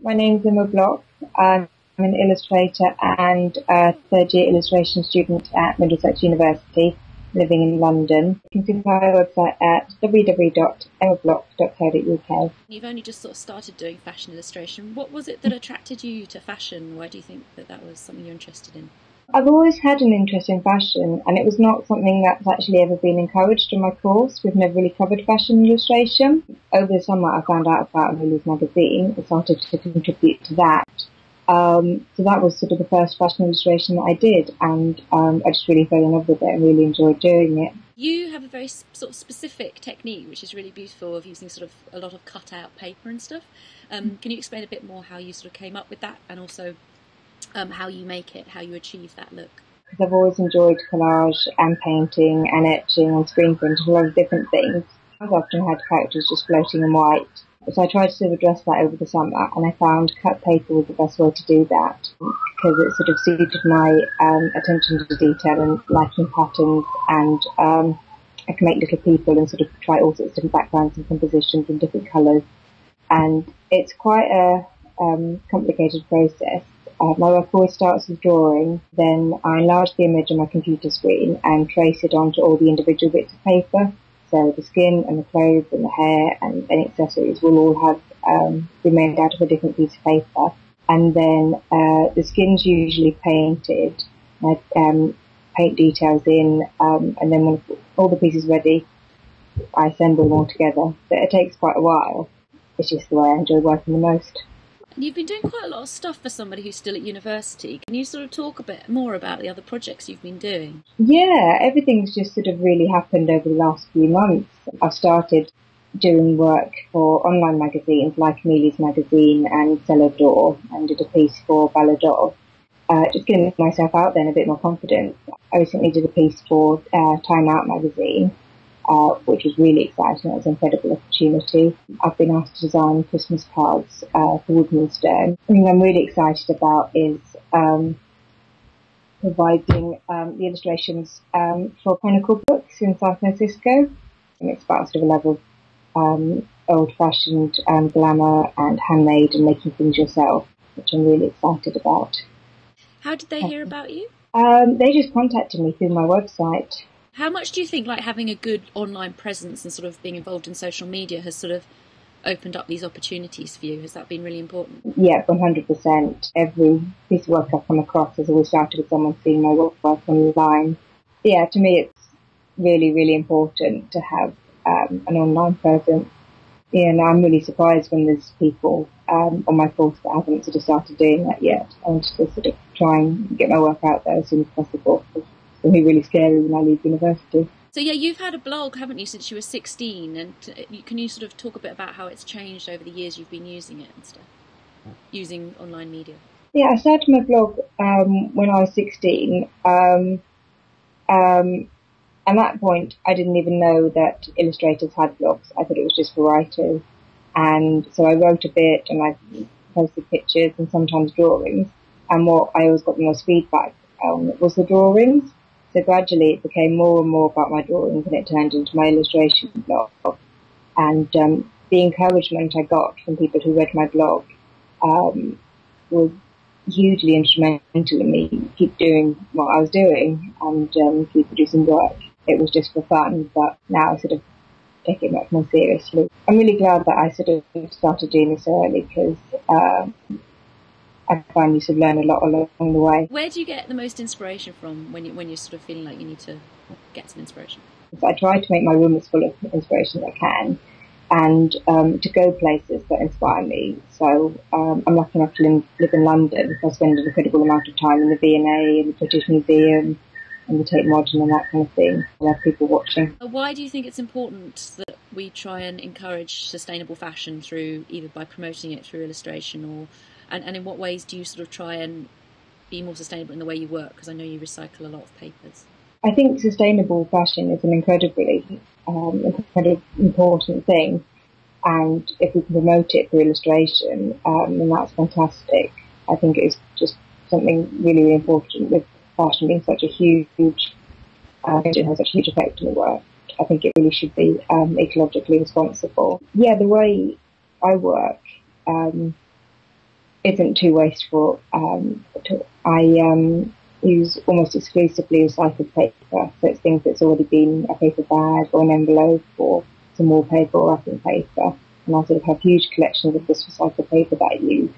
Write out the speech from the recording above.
My name's Emma Block. I'm an illustrator and a third-year illustration student at Middlesex University, living in London. You can see my website at www.emmablock.co.uk. You've only just sort of started doing fashion illustration. What was it that attracted you to fashion? Why do you think that was something you're interested in? I've always had an interest in fashion, and it was not something that's actually ever been encouraged in my course. We've never really covered fashion illustration. Over the summer, I found out about Amelia's magazine and started to contribute to that. So that was sort of the first fashion illustration that I did, and I just really fell in love with it and really enjoyed doing it. You have a very sort of specific technique, which is really beautiful, of using sort of a lot of cut-out paper and stuff. Can you explain a bit more how you sort of came up with that, and also how you make it, how you achieve that look? Because I've always enjoyed collage and painting and etching on screen print, a lot of different things. I've often had characters just floating in white. So I tried to sort of address that over the summer, and I found cut paper was the best way to do that because it sort of suited my attention to detail and liking patterns, and I can make little people and sort of try all sorts of different backgrounds and compositions and different colours. And it's quite a complicated process. My work always starts with drawing, then I enlarge the image on my computer screen and trace it onto all the individual bits of paper. So the skin and the clothes and the hair and any accessories will all have be made out of a different piece of paper. And then the skin's usually painted. I paint details in, and then when all the pieces are ready, I assemble them all together. But it takes quite a while. It's just the way I enjoy working the most. You've been doing quite a lot of stuff for somebody who's still at university. Can you sort of talk a bit more about the other projects you've been doing? Yeah, everything's just sort of really happened over the last few months. I've started doing work for online magazines like Amelia's magazine and Cellar Door, and did a piece for Ballador. Just getting myself out there and a bit more confident. I recently did a piece for Time Out magazine, which was really exciting. It was an incredible opportunity. I've been asked to design Christmas cards for Woodmanstone. Something I'm really excited about is providing the illustrations for Pinnacle Books in San Francisco. And it's about sort of a level of old-fashioned glamour and handmade and making things yourself, which I'm really excited about. How did they hear about you? They just contacted me through my website. How much do you think like having a good online presence and sort of being involved in social media has sort of opened up these opportunities for you? Has that been really important? Yeah, 100%. Every piece of work I've come across has always started with someone seeing my work online. Yeah, to me it's really, really important to have an online presence. Yeah, and I'm really surprised when there's people on my course that haven't sort of started doing that yet. I want to sort of try and get my work out there as soon as possible. It's going to be really scary when I leave university. So yeah, you've had a blog, haven't you, since you were 16, and can you sort of talk a bit about how it's changed over the years you've been using it and stuff, using online media? Yeah, I started my blog when I was 16. At that point, I didn't even know that illustrators had blogs. I thought it was just for writers. And so I wrote a bit, and I posted pictures and sometimes drawings. And what I always got the most feedback was the drawings. So gradually it became more and more about my drawings, and it turned into my illustration blog. And the encouragement I got from people who read my blog was hugely instrumental in me keep doing what I was doing and keep producing work. It was just for fun, but now I sort of take it much more seriously. I'm really glad that I sort of started doing this early, because I find you sort of learn a lot along the way. Where do you get the most inspiration from when you're sort of feeling like you need to get some inspiration? So I try to make my room as full of inspiration as I can, and to go places that inspire me. So I'm lucky enough to live in London, so I spend an incredible amount of time in the V&A and the British Museum and the Tate Modern and that kind of thing. I love people watching. Why do you think it's important that we try and encourage sustainable fashion through either by promoting it through illustration, or and in what ways do you sort of try and be more sustainable in the way you work? Because I know you recycle a lot of papers. I think sustainable fashion is an incredibly important thing, and if we can promote it through illustration, then that's fantastic. I think it's just something really, really important, with fashion being such a huge, it has such a huge effect on the work. I think it really should be ecologically responsible. Yeah, the way I work, isn't too wasteful. I use almost exclusively recycled paper, so it's things that's already been a paper bag or an envelope or some wallpaper or wrapping paper. And I sort of have huge collections of this recycled paper that I use.